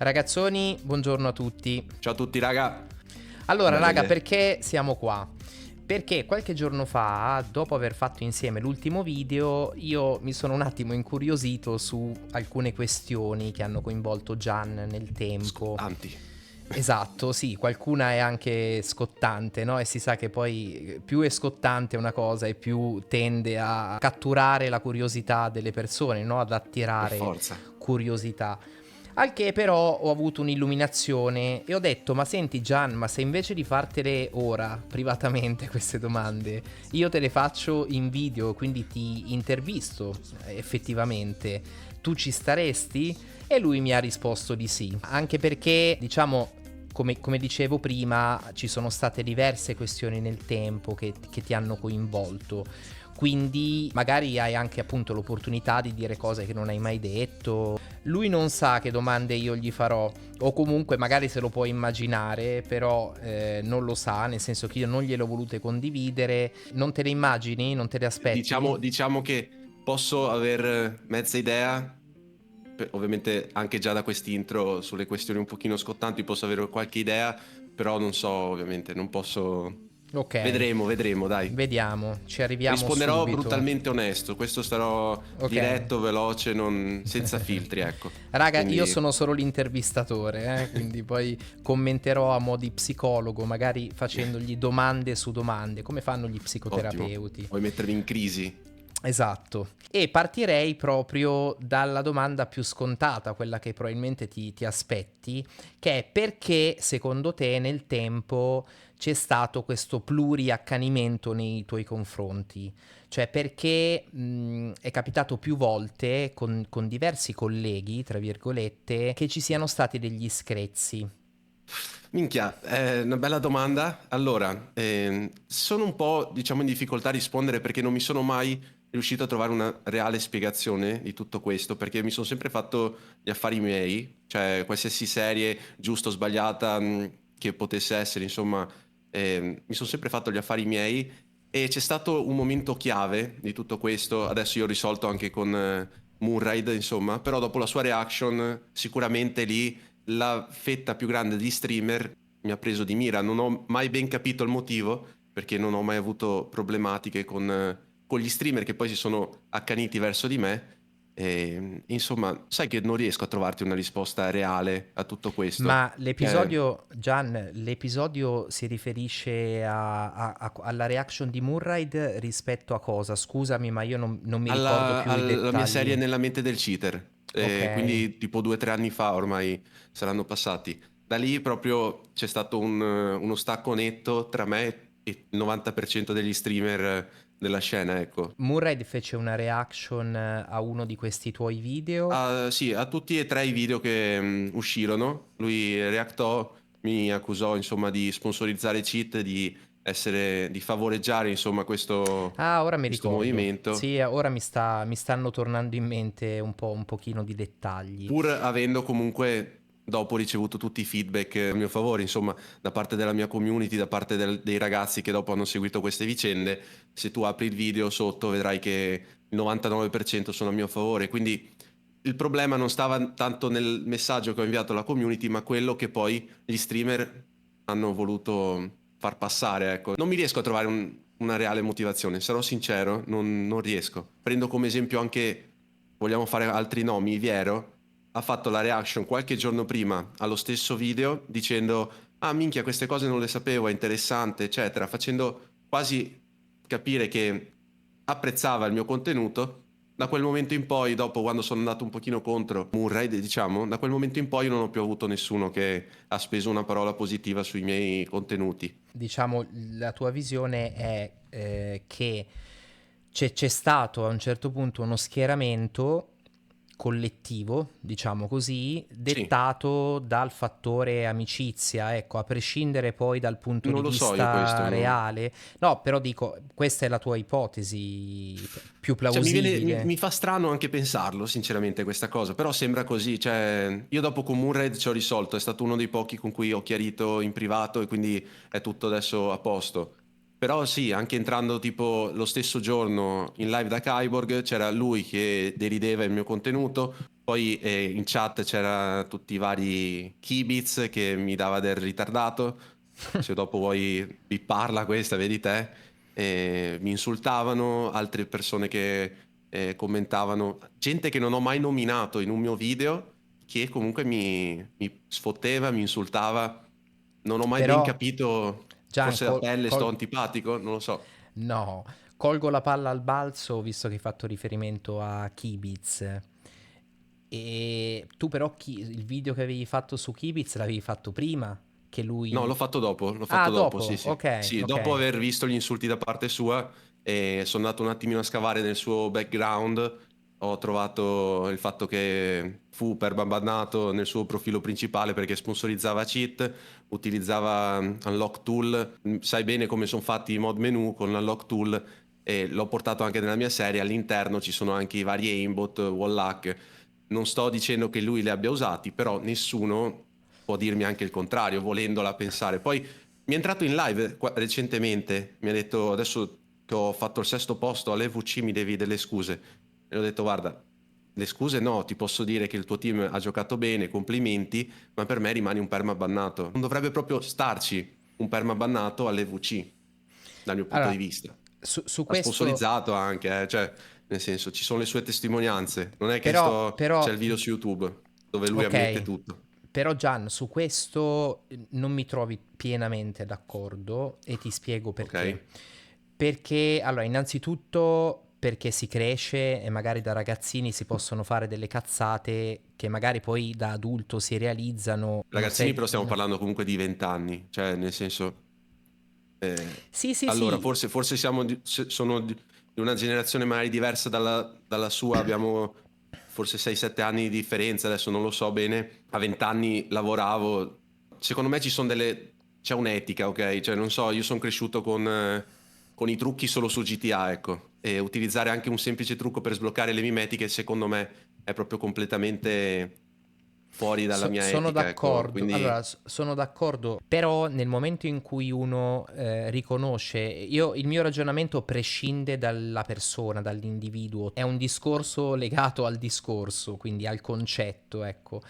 Ragazzoni, buongiorno a tutti. Ciao a tutti raga. Allora, Belle raga, idee. perché siamo qua? Perché qualche giorno fa, dopo aver fatto insieme l'ultimo video, io mi sono un attimo incuriosito su alcune questioni che hanno coinvolto Gian nel tempo. Scottanti. Esatto, sì, qualcuna è anche scottante, no? E si sa che poi più è scottante una cosa e più tende a catturare la curiosità delle persone, no? Ad Per attirare forza. curiosità. Al che però ho avuto un'illuminazione e ho detto: ma senti Gian, ma se invece di fartele ora, privatamente, queste domande, io te le faccio in video, quindi ti intervisto effettivamente, tu ci staresti? E lui mi ha risposto di sì, anche perché, diciamo, come dicevo prima, ci sono state diverse questioni nel tempo che ti hanno coinvolto. Quindi magari hai anche appunto l'opportunità di dire cose che non hai mai detto. Lui non sa che domande io gli farò, o comunque magari se lo può immaginare, però non lo sa, nel senso che io non gliele ho volute condividere. Non te le immagini? Non te le aspetti? Diciamo che posso aver mezza idea, ovviamente anche già da quest'intro sulle questioni un pochino scottanti posso avere qualche idea, però non so, ovviamente, non posso... Ok, Vedremo, dai. vediamo, ci arriviamo Risponderò subito. brutalmente onesto, questo sarò Ok. diretto, veloce, senza filtri, ecco. Raga, io Quindi sono solo l'intervistatore, quindi poi commenterò a mo' di psicologo, magari facendogli domande su domande, come fanno gli ottimo. psicoterapeuti. Vuoi mettermi in crisi? Esatto. E partirei proprio dalla domanda più scontata, quella che probabilmente ti aspetti, che è: perché secondo te nel tempo c'è stato questo pluriaccanimento nei tuoi confronti? Cioè perché è capitato più volte con diversi colleghi, tra virgolette, che ci siano stati degli screzi. Minchia, è una bella domanda. Allora, sono un po', diciamo, in difficoltà a rispondere perché non mi sono mai riuscito a trovare una reale spiegazione di tutto questo, perché mi sono sempre fatto gli affari miei, cioè qualsiasi serie, giusta o sbagliata, che potesse essere, insomma, mi sono sempre fatto gli affari miei e c'è stato un momento chiave di tutto questo. Adesso io ho risolto anche con Murraid, insomma, però dopo la sua reaction, sicuramente lì la fetta più grande di streamer mi ha preso di mira. Non ho mai ben capito il motivo, perché non ho mai avuto problematiche con gli streamer che poi si sono accaniti verso di me. E, insomma, sai che non riesco a trovarti una risposta reale a tutto questo. Ma l'episodio, Gian, l'episodio si riferisce alla reaction di Murraid rispetto a cosa? Scusami, ma io non mi ricordo più i Alla mia serie dettagli. Nella mente del cheater. Ok. Quindi tipo 2 o 3 anni fa ormai saranno passati. Da lì proprio c'è stato uno stacco netto tra me e il 90% degli streamer della scena, ecco. Murraid fece una reaction a uno di questi tuoi video. Ah, sì, a tutti e tre i video che uscirono, lui reactò, mi accusò insomma di sponsorizzare cheat, di favoreggiare insomma Ah, ora mi questo ricordo. movimento. Sì, ora mi stanno tornando in mente un pochino di dettagli. Pur avendo comunque dopo ricevuto tutti i feedback a mio favore, insomma, da parte della mia community, da parte dei ragazzi che dopo hanno seguito queste vicende, se tu apri il video sotto vedrai che il 99% sono a mio favore, quindi il problema non stava tanto nel messaggio che ho inviato alla community, ma quello che poi gli streamer hanno voluto far passare, ecco. Non mi riesco a trovare una reale motivazione, sarò sincero, non riesco. Prendo come esempio anche, vogliamo fare altri nomi, Viero ha fatto la reaction qualche giorno prima allo stesso video dicendo ah minchia queste cose non le sapevo, è interessante, eccetera, facendo quasi capire che apprezzava il mio contenuto. Da quel momento in poi, dopo quando sono andato un pochino contro Murray, diciamo, da quel momento in poi non ho più avuto nessuno che ha speso una parola positiva sui miei contenuti. Diciamo, la tua visione è che c'è stato a un certo punto uno schieramento collettivo, diciamo così, Sì, dettato dal fattore amicizia, ecco, a prescindere poi dal punto di non lo so io questo. vista reale. No, però dico, questa è la tua ipotesi più Cioè, plausibile. mi fa strano anche pensarlo, sinceramente, questa cosa, però sembra così. Cioè, io dopo con Murred ci ho risolto, è stato uno dei pochi con cui ho chiarito in privato e quindi è tutto adesso a posto. Però sì, anche entrando tipo lo stesso giorno in live da Kyborg c'era lui che derideva il mio contenuto, poi in chat c'era tutti i vari Kibitz che mi dava del ritardato, se dopo vuoi bipparla questa, vedi te, mi insultavano, altre persone che commentavano, gente che non ho mai nominato in un mio video, che comunque mi sfotteva, mi insultava, non ho mai ben Però, capito. Gian, Forse la pelle sto antipatico? Non lo so. no, colgo la palla al balzo visto che hai fatto riferimento a Kibitz. E tu però il video che avevi fatto su Kibitz l'avevi fatto prima che No, lui... l'ho Ah, fatto dopo, sì, dopo, sì. ok, Sì, dopo ok. aver visto gli insulti da parte sua, sono andato un attimino a scavare nel suo background, ho trovato il fatto che fu per bannato nel suo profilo principale perché sponsorizzava cheat, utilizzava Unlock Tool, sai bene come sono fatti i mod menu con l'Unlock Tool, e l'ho portato anche nella mia serie, all'interno ci sono anche i vari aimbot, wall hack. Non sto dicendo che lui li abbia usati, però nessuno può dirmi anche il contrario, volendola pensare. Poi mi è entrato in live recentemente, mi ha detto adesso che ho fatto il sesto posto all'EVC mi devi delle scuse. E ho detto guarda, le scuse no, ti posso dire che il tuo team ha giocato bene, complimenti, ma per me rimani un perma bannato. Non dovrebbe proprio starci un perma bannato all'EVC, dal mio punto di Allora, vista. su Ha questo... sponsorizzato anche, cioè, nel senso, ci sono le sue testimonianze. Non è che c'è Però, il video su YouTube dove lui ammette ok, tutto. però Gian, su questo non mi trovi pienamente d'accordo e ti spiego Ok? perché. Perché, allora, innanzitutto perché si cresce e magari da ragazzini si possono fare delle cazzate che magari poi da adulto si realizzano. Non Ragazzini, sei... però stiamo parlando comunque di 20 anni, cioè nel senso, Sì, sì, allora sì, forse sono di una generazione magari diversa dalla sua, abbiamo forse 6-7 anni di differenza, adesso non lo so bene, a 20 anni lavoravo, secondo me c'è un'etica, ok? Cioè non so, io sono cresciuto con i trucchi solo su GTA, ecco, e utilizzare anche un semplice trucco per sbloccare le mimetiche, secondo me è proprio completamente fuori dalla mia Sono etica, ecco, d'accordo, allora quindi sono d'accordo, però nel momento in cui uno riconosce, il mio ragionamento prescinde dalla persona, dall'individuo, è un discorso legato al discorso, quindi al concetto, ecco.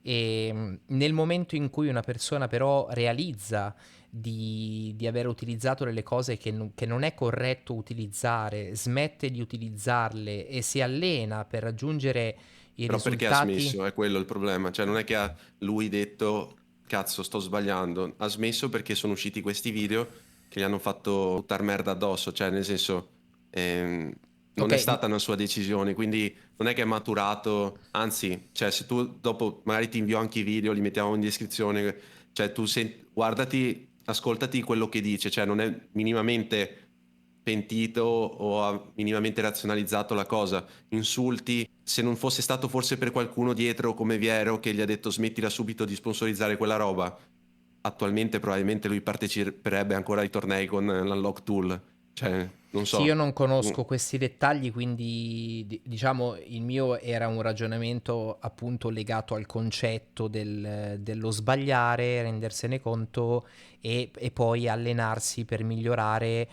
E nel momento in cui una persona però realizza di aver utilizzato delle cose che non è corretto utilizzare, smette di utilizzarle e si allena per raggiungere i però perché ha risultati. smesso? È quello il problema. Cioè, non è che ha lui detto, cazzo, sto sbagliando. Ha smesso perché sono usciti questi video che gli hanno fatto buttar merda addosso. Cioè, nel senso, non Ok, è stata una sua decisione, quindi non è che è maturato. Anzi, cioè, se tu dopo magari ti invio anche i video, li mettiamo in descrizione. Cioè, guardati, ascoltati quello che dice. Cioè, non è minimamente pentito o ha minimamente razionalizzato la cosa. Insulti, se non fosse stato forse per qualcuno dietro come Viero che gli ha detto smettila subito di sponsorizzare quella roba, attualmente probabilmente lui parteciperebbe ancora ai tornei con l'Unlock Tool. Cioè, non sì, io so. non conosco questi dettagli, quindi diciamo il mio era un ragionamento appunto legato al concetto dello sbagliare, rendersene conto e poi allenarsi per migliorare.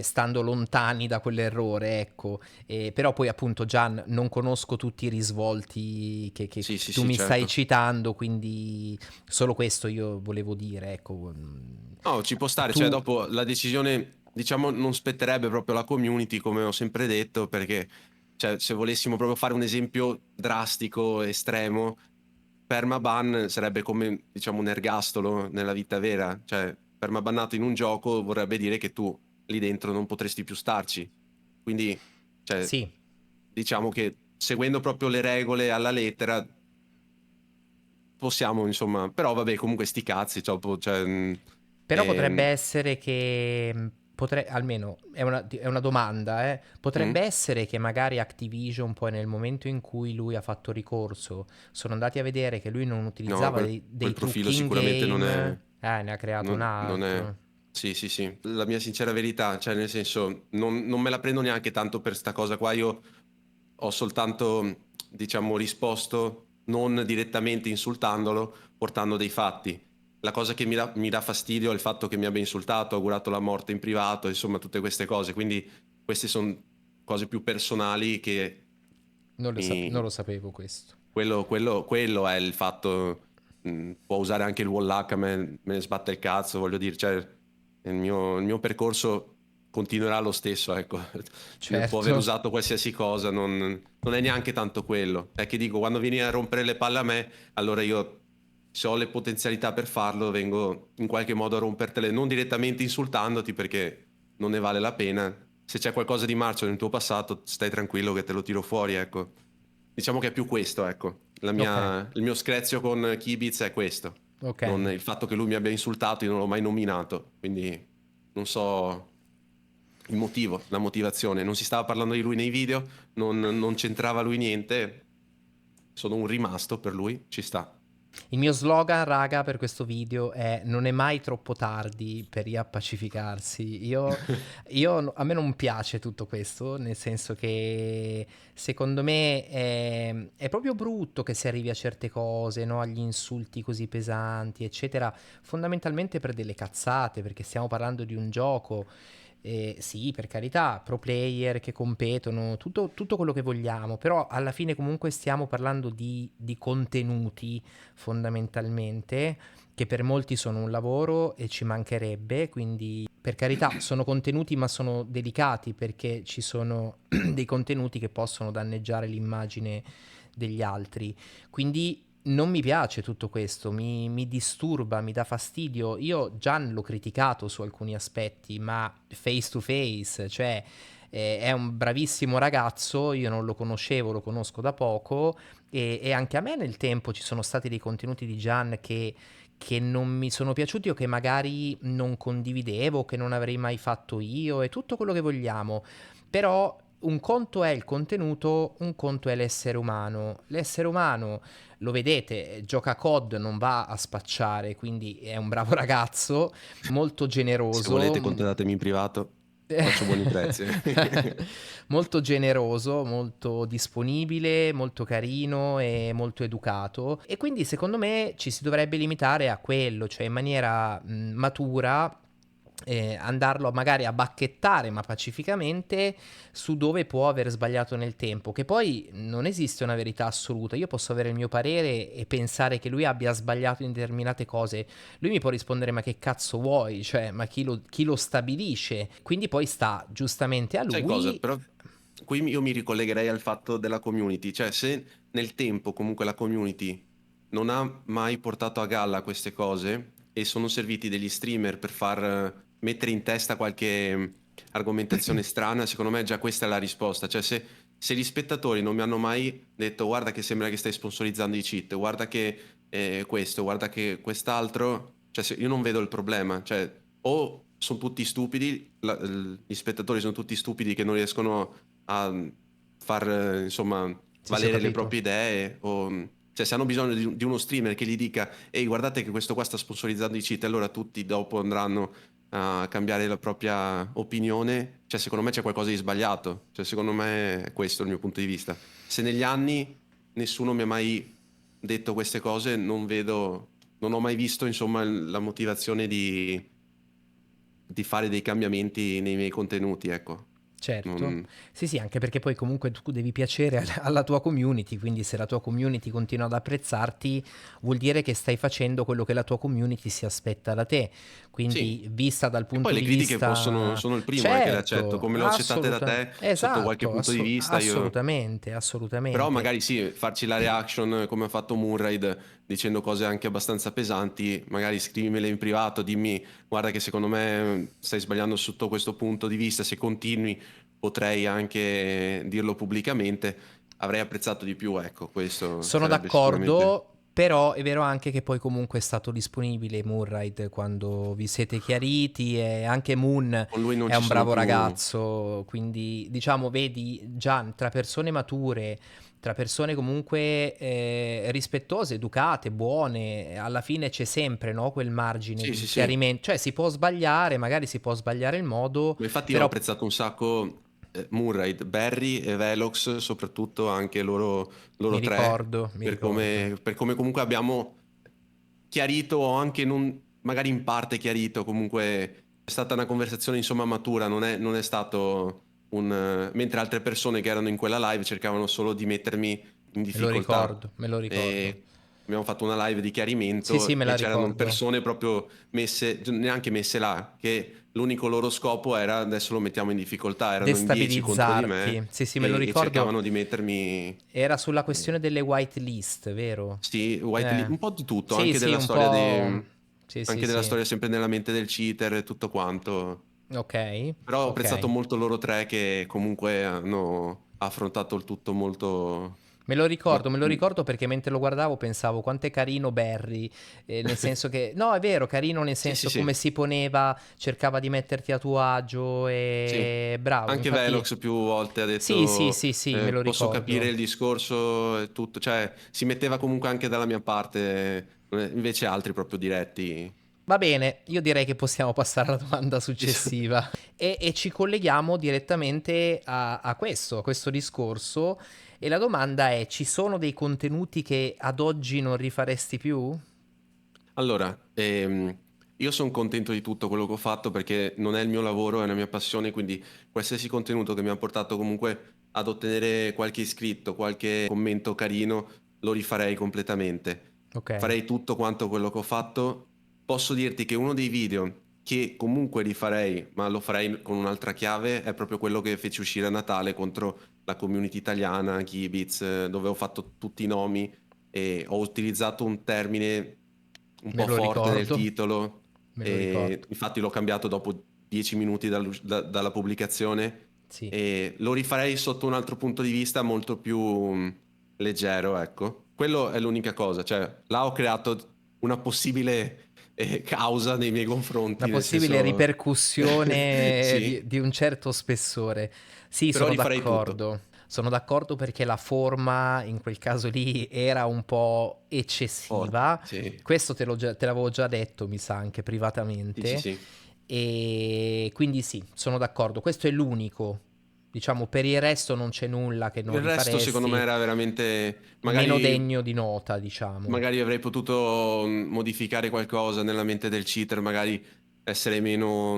Stando lontani da quell'errore, ecco. Però poi appunto Gian non conosco tutti i risvolti Sì, sì, che tu sì, mi stai certo. citando, quindi solo questo io volevo dire, ecco. No, ci può stare, cioè Tu, dopo la decisione, diciamo, non spetterebbe proprio alla community, come ho sempre detto, perché cioè, se volessimo proprio fare un esempio drastico, estremo, permaban sarebbe come, diciamo, un ergastolo nella vita vera, cioè permabannato in un gioco vorrebbe dire che tu lì dentro non potresti più starci. Quindi, cioè, sì. diciamo che seguendo proprio le regole alla lettera possiamo, insomma, però vabbè, comunque sti cazzi, cioè, Però potrebbe ehm, essere che, almeno è una domanda, potrebbe mm? essere che magari Activision poi nel momento in cui lui ha fatto ricorso, sono andati a vedere che lui non No, utilizzava quel dei profilo trucchi in sicuramente non è, game, ne ha creato un non è... altro. Sì, sì, sì, la mia sincera verità, cioè nel senso, non me la prendo neanche tanto per sta cosa qua, io ho soltanto, diciamo, risposto non direttamente insultandolo, portando dei fatti. la cosa che mi dà fastidio è il fatto che mi abbia insultato, augurato la morte in privato, insomma tutte queste cose, quindi queste sono cose più personali che Non mi, lo sapevo questo. quello è il fatto, può usare anche il wallhack, me ne sbatte il cazzo, voglio dire, cioè il mio percorso continuerà lo stesso, ecco. Può aver Certo. usato qualsiasi cosa, non è neanche tanto quello. È che dico, quando vieni a rompere le palle a me, allora io, se ho le potenzialità per farlo, vengo in qualche modo a rompertele, non direttamente insultandoti perché non ne vale la pena. Se c'è qualcosa di marcio nel tuo passato, stai tranquillo che te lo tiro fuori, ecco. Diciamo che è più questo, ecco. Ok, Il mio screzio con Kibitz è questo. ok. Non il fatto che lui mi abbia insultato, io non l'ho mai nominato, quindi non so il motivo, la motivazione. Non si stava parlando di lui nei video, non c'entrava lui niente. Sono un rimasto per lui, ci sta. Il mio slogan, raga, per questo video è: non è mai troppo tardi per riappacificarsi. A me non piace tutto questo, nel senso che secondo me è proprio brutto che si arrivi a certe cose, no? Agli insulti così pesanti, eccetera, fondamentalmente per delle cazzate, perché stiamo parlando di un gioco. Sì, per carità, pro player che competono, tutto quello che vogliamo, però alla fine comunque stiamo parlando di contenuti fondamentalmente, che per molti sono un lavoro e ci mancherebbe, quindi per carità sono contenuti ma sono delicati perché ci sono dei contenuti che possono danneggiare l'immagine degli altri. Quindi non mi piace tutto questo, mi disturba, mi dà fastidio. Io Gian l'ho criticato su alcuni aspetti, ma face to face, cioè è un bravissimo ragazzo, io non lo conoscevo, lo conosco da poco e anche a me nel tempo ci sono stati dei contenuti di Gian che non mi sono piaciuti o che magari non condividevo, che non avrei mai fatto io e tutto quello che vogliamo. Però un conto è il contenuto, un conto è l'essere umano. L'essere umano, lo vedete, gioca a COD, non va a spacciare, quindi è un bravo ragazzo, molto Se generoso. volete, contattatemi in privato, faccio buoni prezzi. Molto generoso, molto disponibile, molto carino e molto educato e quindi secondo me ci si dovrebbe limitare a quello, cioè in maniera matura andarlo magari a bacchettare ma pacificamente su dove può aver sbagliato nel tempo, che poi non esiste una verità assoluta, io posso avere il mio parere e pensare che lui abbia sbagliato in determinate cose, lui mi può rispondere ma che cazzo vuoi, cioè ma chi lo stabilisce, quindi poi sta giustamente a Sai cosa? lui. Però qui io mi ricollegherei al fatto della community, cioè se nel tempo comunque la community non ha mai portato a galla queste cose e sono serviti degli streamer per far mettere in testa qualche argomentazione strana, secondo me già questa è la risposta, cioè se gli spettatori non mi hanno mai detto guarda che sembra che stai sponsorizzando i cheat, guarda che questo, guarda che quest'altro, cioè io non vedo il problema, cioè o sono tutti stupidi, gli spettatori sono tutti stupidi che non riescono a far, insomma, Sì, sì, ho valere le capito. proprie idee, o, cioè se hanno bisogno di uno streamer che gli dica ehi guardate che questo qua sta sponsorizzando i cheat, allora tutti dopo andranno a cambiare la propria opinione, cioè secondo me c'è qualcosa di sbagliato, cioè secondo me è questo il mio punto di vista. Se negli anni nessuno mi ha mai detto queste cose, non ho mai visto, insomma, la motivazione di fare dei cambiamenti nei miei contenuti, ecco. Certo, Non- sì sì, anche perché poi comunque tu devi piacere alla tua community, quindi se la tua community continua ad apprezzarti, vuol dire che stai facendo quello che la tua community si aspetta da te. Sì. Quindi vista dal E poi punto le di critiche possono, vista, sono il primo che le accetto, certo, come le ho accettate da assolutamente, te sotto qualche esatto, punto di vista, io... assolutamente, Però assolutamente. magari sì, farci la reaction come ha fatto Murraid dicendo cose anche abbastanza pesanti, magari scrivimele in privato, dimmi guarda che secondo me stai sbagliando sotto questo punto di vista, se continui potrei anche dirlo pubblicamente, avrei apprezzato di più, ecco, questo Sono sarebbe sicuramente... d'accordo, però è vero anche che poi comunque è stato disponibile Murrayed quando vi siete chiariti e anche Moon Con lui non è ci un sono bravo più... ragazzo, quindi diciamo vedi già tra persone mature, tra persone comunque rispettose, educate, buone, alla fine c'è sempre, no, quel margine Sì, di sì, sì. chiarimento, cioè si può sbagliare, magari si può sbagliare il modo, Ma infatti io ho però apprezzato un sacco Murray, Barry e Velox, soprattutto anche loro tre, mi ricordo. per come comunque abbiamo chiarito o anche non, magari in parte chiarito, comunque è stata una conversazione insomma matura, non è stato mentre altre persone che erano in quella live cercavano solo di mettermi in Me lo difficoltà. ricordo, me lo ricordo. E abbiamo fatto una live di Sì, sì, chiarimento me la e c'erano ricordo. persone proprio messe, neanche messe là, che l'unico loro scopo era adesso lo mettiamo in difficoltà, erano in 10 contro di me Destabilizzarti. Sì, sì, me lo e ricordo. cercavano di mettermi. Era sulla eh, questione delle white list, vero? sì, un po' di tutto, Sì, anche sì, della un storia po'. Sì, sì, anche della sì. storia sempre nella mente del cheater e tutto quanto. Ok, Però ho apprezzato ok. molto loro tre che comunque hanno affrontato il tutto molto. Me lo ricordo perché mentre lo guardavo pensavo quanto è carino Barry, nel senso che, no, è vero, carino nel Sì, sì, senso come sì, si poneva, cercava di metterti a tuo agio sì. e bravo, Anche infatti, Velox più volte ha sì, sì, detto sì, sì, me lo posso capire ricordo. il discorso e tutto, cioè si metteva comunque anche dalla mia parte, invece altri proprio diretti. Va bene, io direi che possiamo passare alla domanda successiva e ci colleghiamo direttamente a questo discorso e la domanda è, ci sono dei contenuti che ad oggi non rifaresti più? Allora, io sono contento di tutto quello che ho fatto perché non è il mio lavoro, è una mia passione, quindi qualsiasi contenuto che mi ha portato comunque ad ottenere qualche iscritto, qualche commento carino, lo rifarei completamente. Ok, Farei tutto quanto quello che ho fatto. Posso dirti che uno dei video che comunque rifarei, ma lo farei con un'altra chiave, è proprio quello che feci uscire a Natale contro la community italiana, Kibitz, dove ho fatto tutti i nomi e ho utilizzato un termine un me po' lo forte nel ricordo, titolo me lo e ricordo. infatti l'ho cambiato dopo 10 minuti dalla pubblicazione Sì. e lo rifarei sotto un altro punto di vista molto più leggero, ecco. Quello è l'unica cosa, cioè là ho creato una possibile causa nei miei Una confronti, nel possibile senso ripercussione sì, di un certo spessore. Sì, però sono rifarei tutto. d'accordo. Sono d'accordo perché la forma in quel caso lì era un po' Forte, eccessiva. sì, Questo te l'avevo già detto, mi sa, anche sì, sì, privatamente. sì. E quindi sì, sono d'accordo. Questo è l'unico. Diciamo, per il resto non c'è nulla che non Il resto secondo me rifaresti. era veramente, Meno magari degno di nota, diciamo. magari avrei potuto modificare qualcosa nella mente del cheater, magari essere meno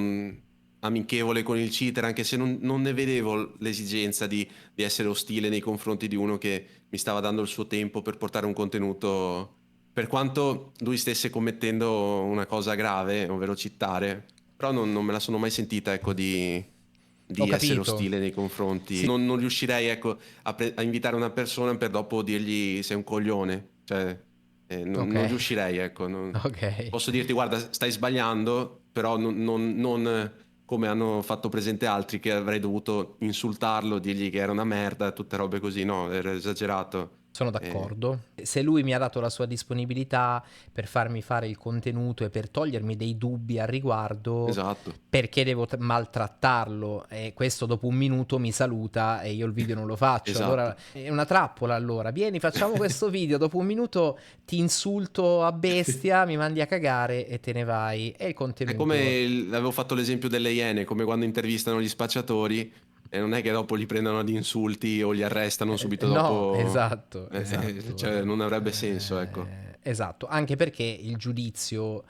amichevole con il cheater, anche se non ne vedevo l'esigenza di essere ostile nei confronti di uno che mi stava dando il suo tempo per portare un contenuto, per quanto lui stesse commettendo una cosa grave, ovvero cheatare, però non me la sono mai sentita, ecco, Ho di essere capito. ostile nei confronti. Sì, Non riuscirei, ecco, a invitare una persona per dopo dirgli sei un coglione. Cioè, ok. non riuscirei, ecco. Ok. Posso dirti, guarda, stai sbagliando, però non come hanno fatto presente altri che avrei dovuto insultarlo, dirgli che era una merda, tutte robe così. No, era esagerato. Sono Eh, d'accordo. Se lui mi ha dato la sua disponibilità per farmi fare il contenuto e per togliermi dei dubbi al riguardo, esatto, perché devo maltrattarlo? E questo dopo un minuto mi saluta e io il video non lo faccio. Allora esatto. è una trappola allora. Vieni, facciamo questo video, dopo un minuto ti insulto a bestia, mi mandi a cagare e te ne vai. E il È contenuto. come avevo fatto l'esempio delle Iene, come quando intervistano gli spacciatori e non è che dopo li prendono ad insulti o li arrestano subito No, dopo, esatto, cioè esatto. non avrebbe senso, ecco. Esatto, anche perché il giudizio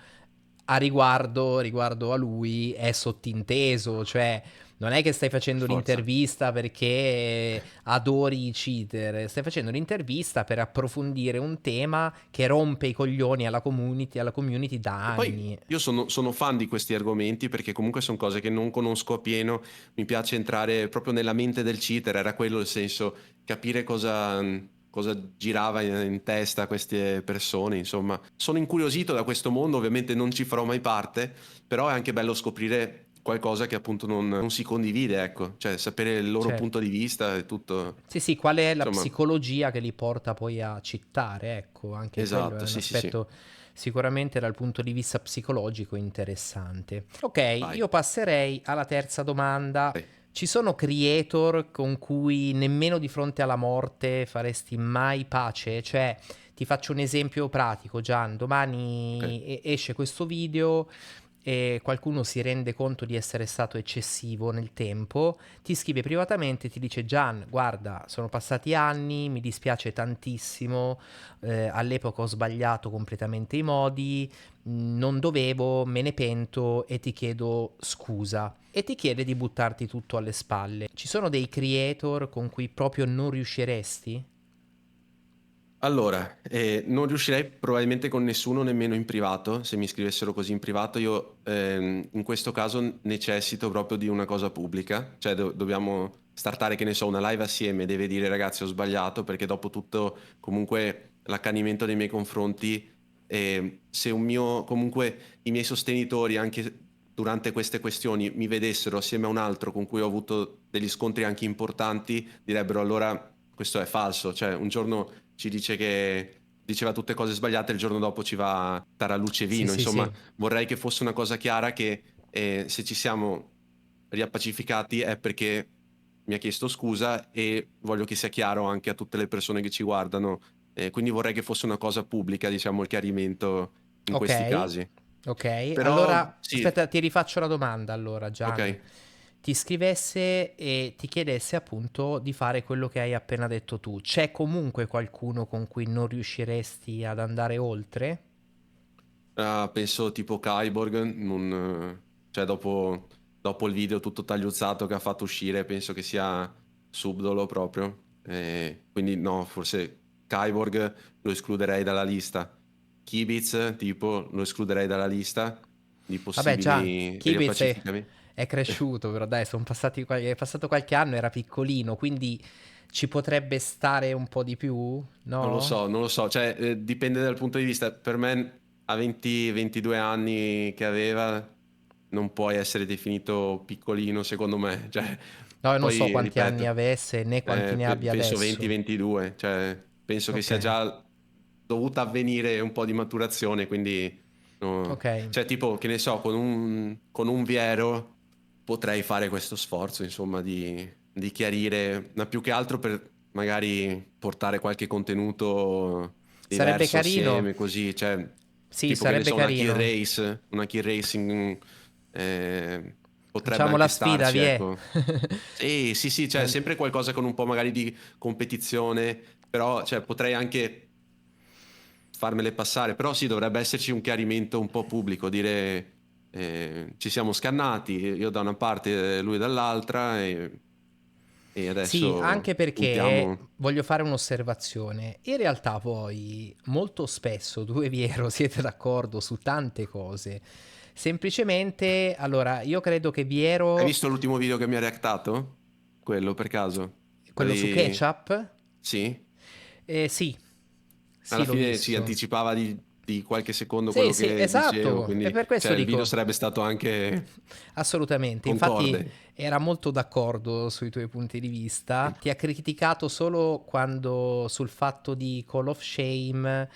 a riguardo a lui è sottinteso, cioè non è che stai Per facendo forza. l'intervista perché adori i cheater, stai facendo l'intervista per approfondire un tema che rompe i coglioni alla community da E poi anni. io sono fan di questi argomenti perché comunque sono cose che non conosco appieno, mi piace entrare proprio nella mente del cheater, era quello il senso, capire cosa girava in testa a queste persone, insomma. Sono incuriosito da questo mondo, ovviamente non ci farò mai parte, però è anche bello scoprire qualcosa che appunto non si condivide, ecco, cioè sapere il loro punto Certo. di vista e tutto, Sì, sì, qual è la insomma, psicologia che li porta poi a cittare? Ecco, anche quello è esatto, un sì, sì, sì. aspetto sicuramente dal punto di vista psicologico interessante. Ok, Vai, io passerei alla terza domanda. vai. Ci sono creator con cui nemmeno di fronte alla morte faresti mai pace? Cioè, ti faccio un esempio pratico, Gian, Ok. domani esce questo video e qualcuno si rende conto di essere stato eccessivo nel tempo, ti scrive privatamente e ti dice: Gian, guarda, sono passati anni, mi dispiace tantissimo, all'epoca ho sbagliato completamente i modi, non dovevo, me ne pento e ti chiedo scusa. E ti chiede di buttarti tutto alle spalle. Ci sono dei creator con cui proprio non riusciresti? Allora, non riuscirei probabilmente con nessuno, nemmeno in privato. Se mi scrivessero così in privato, io in questo caso necessito proprio di una cosa pubblica. Cioè dobbiamo startare, che ne so, una live assieme, deve dire ragazzi ho sbagliato, perché dopo tutto comunque l'accanimento nei miei confronti, se comunque i miei sostenitori anche durante queste questioni mi vedessero assieme a un altro con cui ho avuto degli scontri anche importanti, direbbero allora questo è falso. Cioè un giorno ci dice che diceva tutte cose sbagliate, il giorno dopo ci va a tarallucce e Sì, vino. sì, Insomma, sì. vorrei che fosse una cosa chiara, che se ci siamo riappacificati è perché mi ha chiesto scusa, e voglio che sia chiaro anche a tutte le persone che ci guardano. Quindi vorrei che fosse una cosa pubblica, diciamo, il chiarimento in questi Ok, casi. ok. Però Allora, sì, aspetta, ti rifaccio la domanda allora, Gian. ok. Ti scrivesse e ti chiedesse appunto di fare quello che hai appena detto tu. C'è comunque qualcuno con cui non riusciresti ad andare oltre? Penso tipo Kyborg, cioè dopo il video tutto tagliuzzato che ha fatto uscire, penso che sia subdolo proprio. Quindi no, forse Kyborg lo escluderei dalla lista. Kibitz, tipo, lo escluderei dalla lista di Vabbè, Gian, possibili Kibitz riappacificamenti. è cresciuto, però dai, è passato qualche anno, era piccolino, quindi ci potrebbe stare un po' di più, Non lo no? so, non lo so, cioè dipende dal punto di vista. Per me a 20-22 anni che aveva non puoi essere definito piccolino, secondo me. Cioè, No, io non so poi quanti anni ripeto, avesse né quanti ne abbia penso adesso. 20-22, cioè penso che Ok, sia già dovuta avvenire un po' di maturazione, quindi no. ok. Cioè tipo, che ne so, con un Viero potrei fare questo sforzo, insomma, di chiarire, ma più che altro per magari portare qualche contenuto Sarebbe diverso carino? assieme, così, cioè, Sì, tipo che ne sarebbe so, carino. una kill racing, potrebbe Facciamo la anche sfida, starci, vi è. ecco. Sì, sì, sì, cioè Eh, sempre qualcosa con un po' magari di competizione, però cioè, potrei anche farmele passare, però sì, dovrebbe esserci un chiarimento un po' pubblico, dire ci siamo scannati, io da una parte, lui dall'altra, e Sì, adesso anche perché puntiamo. voglio fare un'osservazione. In realtà voi molto spesso, tu e Viero, siete d'accordo su tante cose. Semplicemente, allora, io credo che Hai Viero, visto l'ultimo video che mi ha reactato? Quello per caso? quello su Quelli... Ketchup, Sì? sì, Alla sì, l'ho fine si visto. anticipava di qualche secondo Sì, quello sì, che dicevo, esatto, e quindi per cioè, questo il video dico, sarebbe stato anche assolutamente, infatti concorde. era molto d'accordo sui tuoi punti di vista, ti ha criticato solo quando sul fatto di Call of Shame,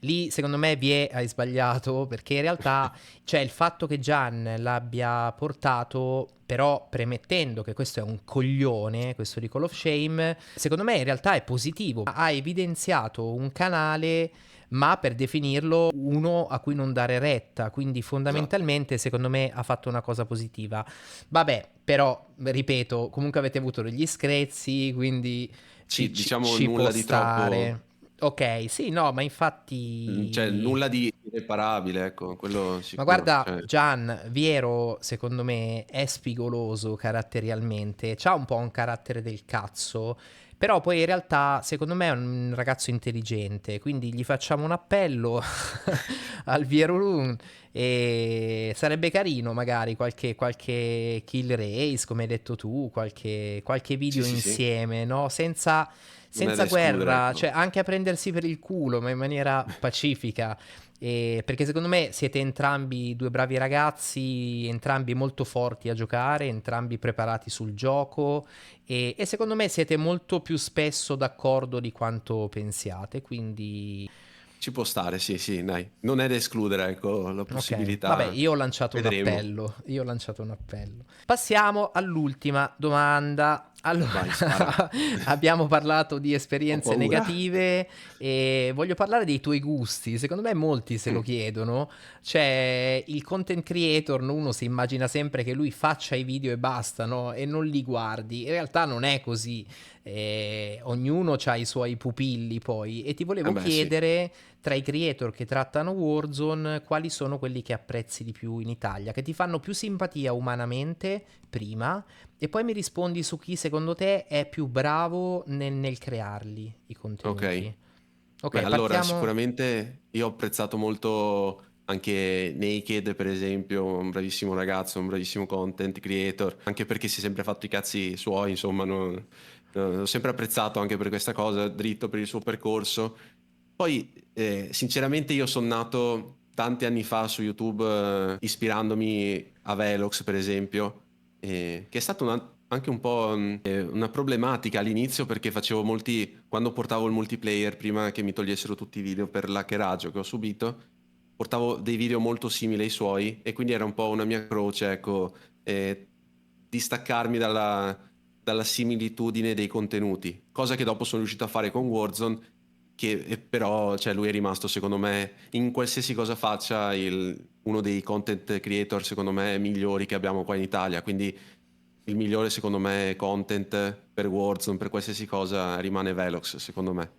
lì secondo me hai sbagliato, perché in realtà cioè il fatto che Gian l'abbia portato, però premettendo che questo è un coglione, questo di Call of Shame, secondo me in realtà è positivo, ha evidenziato un canale ma per definirlo uno a cui non dare retta, quindi Esatto. fondamentalmente secondo me ha fatto una cosa positiva. Vabbè, però, ripeto, comunque avete avuto degli screzi, quindi Sì, diciamo ci può nulla di troppo, stare. Ok, sì, no, ma cioè infatti... nulla di irreparabile, ecco, quello Ma sicuro. guarda, Cioè, Gian, Viero, secondo me, è spigoloso caratterialmente, c'ha un po' un carattere del cazzo, però poi in realtà, secondo me, è un ragazzo intelligente, quindi gli facciamo un appello al Viero Room e sarebbe carino magari qualche kill race, come hai detto tu, qualche sì, video sì, sì, insieme, no? non è da Senza escludere, guerra, ecco. cioè anche a prendersi per il culo, ma in maniera pacifica. Perché secondo me siete entrambi due bravi ragazzi, entrambi molto forti a giocare, entrambi preparati sul gioco e secondo me siete molto più spesso d'accordo di quanto pensiate, quindi Ci può stare, sì, sì, dai. Non è da escludere, ecco, la ok, vabbè, possibilità. io ho lanciato un Vedremo. appello, io ho lanciato un appello. Passiamo all'ultima domanda. Vai, spara. Allora, abbiamo parlato di Ho esperienze paura. negative e voglio parlare dei tuoi gusti. Secondo me molti se lo Mm, chiedono. Cioè, il content creator, no, uno si immagina sempre che lui faccia i video e basta, no? E non li guardi. In realtà non è così. Ognuno ha i suoi pupilli poi. E ti volevo beh, sì. chiedere, tra i creator che trattano Warzone, quali sono quelli che apprezzi di più in Italia, che ti fanno più simpatia umanamente, prima, e poi mi rispondi su chi secondo te è più bravo nel crearli, i Ok. contenuti. Beh, Ok, allora, partiamo. sicuramente io ho apprezzato molto anche Naked, per esempio, un bravissimo ragazzo, un bravissimo content creator, anche perché si è sempre fatto i cazzi suoi, insomma, l'ho sempre apprezzato anche per questa cosa, dritto per il suo percorso. Poi, sinceramente, io sono nato tanti anni fa su YouTube, ispirandomi a Velox, per esempio, che è stato anche un po' una problematica all'inizio perché facevo molti, quando portavo il multiplayer, prima che mi togliessero tutti i video per l'hackeraggio che ho subito, portavo dei video molto simili ai suoi e quindi era un po' una mia croce, ecco, distaccarmi dalla similitudine dei contenuti, cosa che dopo sono riuscito a fare con Warzone, che però cioè, lui è rimasto secondo me in qualsiasi cosa faccia uno dei content creator secondo me migliori che abbiamo qua in Italia, quindi il migliore secondo me content per Warzone, per qualsiasi cosa rimane Velox secondo me.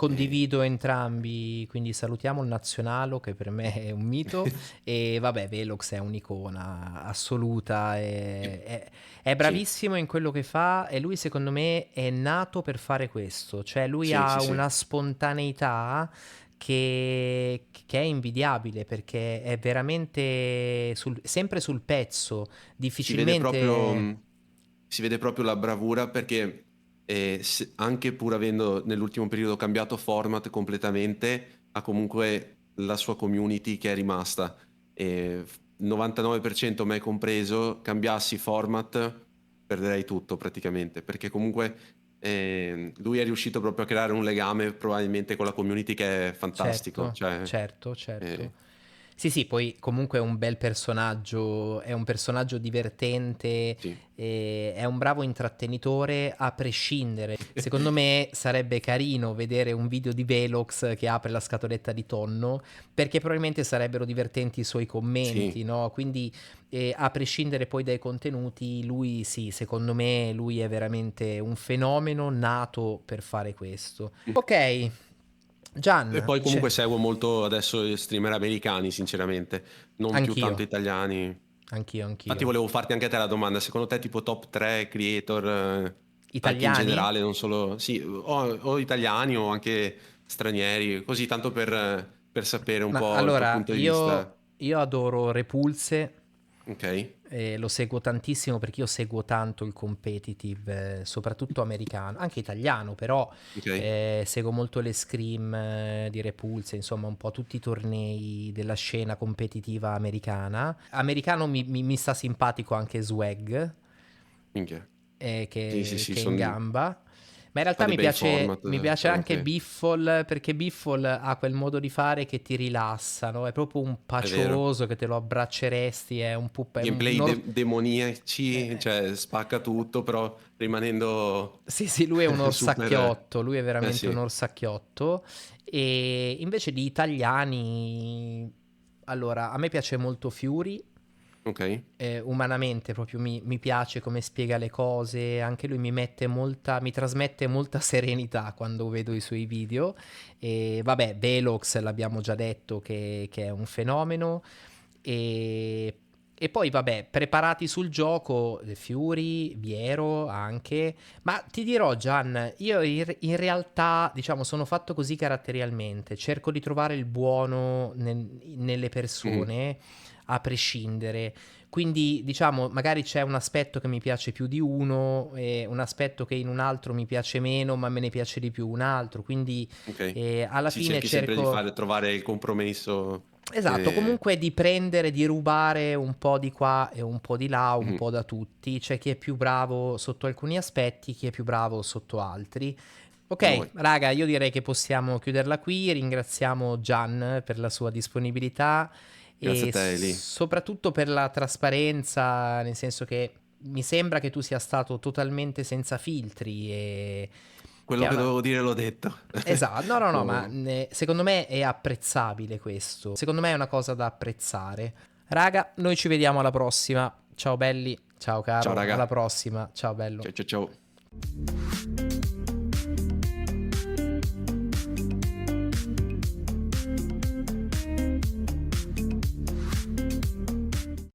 E- Condivido entrambi, quindi salutiamo il Nazionalo che per me è un mito e vabbè, Velox è un'icona assoluta, è Sì, bravissimo in quello che fa e lui secondo me è nato per fare questo, cioè lui sì, ha sì, sì. una spontaneità che è invidiabile perché è veramente sempre sul pezzo, Si vede proprio, difficilmente. si vede proprio la bravura perché anche pur avendo nell'ultimo periodo cambiato format completamente, ha comunque la sua community che è rimasta. E 99% me compreso, cambiassi format, perderei tutto praticamente, perché comunque lui è riuscito proprio a creare un legame probabilmente con la community che è fantastico. Certo, Cioè, certo, certo. eh, Sì, sì, poi comunque è un bel personaggio, è un personaggio divertente, sì. è un bravo intrattenitore a prescindere. Secondo me sarebbe carino vedere un video di Velox che apre la scatoletta di tonno, perché probabilmente sarebbero divertenti i suoi commenti, Sì. no? Quindi a prescindere poi dai contenuti, lui sì, secondo me lui è veramente un fenomeno nato per fare questo. Ok, E Gian, poi comunque seguo molto adesso gli streamer americani, sinceramente, non più anch'io, tanto italiani. anch'io, Infatti anch'io. volevo farti anche a te la domanda, secondo te tipo top 3 creator, anche in Italiani? generale, non solo, sì, o italiani o anche stranieri, così tanto per sapere un Ma po' il tuo allora, punto di vista. io adoro Repulse, Ok, lo seguo tantissimo perché io seguo tanto il competitive, soprattutto americano, anche italiano, però ok, seguo molto le scrim di Repulse, insomma un po' tutti i tornei della scena competitiva americana. Americano mi sta simpatico anche Swag, minchia. Sì, sì, sì, che è in gamba. Ma in fa realtà dei bei format mi piace anche anche, Biffle perché Biffle ha quel modo di fare che ti rilassa, no? È proprio un è vero. pacioso che te lo abbracceresti, è un pup, è Gameplay demoniaci, eh, cioè spacca tutto, però rimanendo sì, sì, lui è un super... orsacchiotto, lui è veramente un sì, orsacchiotto. E invece di italiani, allora, a me piace molto Fury, ok. umanamente proprio mi piace come spiega le cose, anche lui mi trasmette molta serenità quando vedo i suoi video. E vabbè, Velox l'abbiamo già detto che è un fenomeno. E, e poi vabbè, preparati sul gioco, Fury, Viero anche. Ma ti dirò, Gian, io in realtà, diciamo, sono fatto così caratterialmente, cerco di trovare il buono nelle Mhm. persone a prescindere. Quindi, diciamo, magari c'è un aspetto che mi piace più di uno, e un aspetto che in un altro mi piace meno, ma me ne piace di più un altro. Quindi, Ok. alla Si fine cerchi sempre di cerco. trovare il compromesso. Esatto, eh, comunque di prendere, di rubare un po' di qua e un po' di là, un mhm. po' da tutti. C'è chi è più bravo sotto alcuni aspetti, chi è più bravo sotto altri. Ok, Vai. raga, io direi che possiamo chiuderla qui. Ringraziamo Gian per la sua disponibilità Grazie a e te, Eli. soprattutto per la trasparenza, nel senso che mi sembra che tu sia stato totalmente senza filtri e... Quello che dovevo dire l'ho detto. Esatto, no, ma Oh. secondo me è apprezzabile questo. Secondo me è una cosa da apprezzare. Raga, noi ci vediamo alla prossima. Ciao belli, ciao Ciao caro, alla raga. prossima. Ciao bello. Ciao ciao ciao.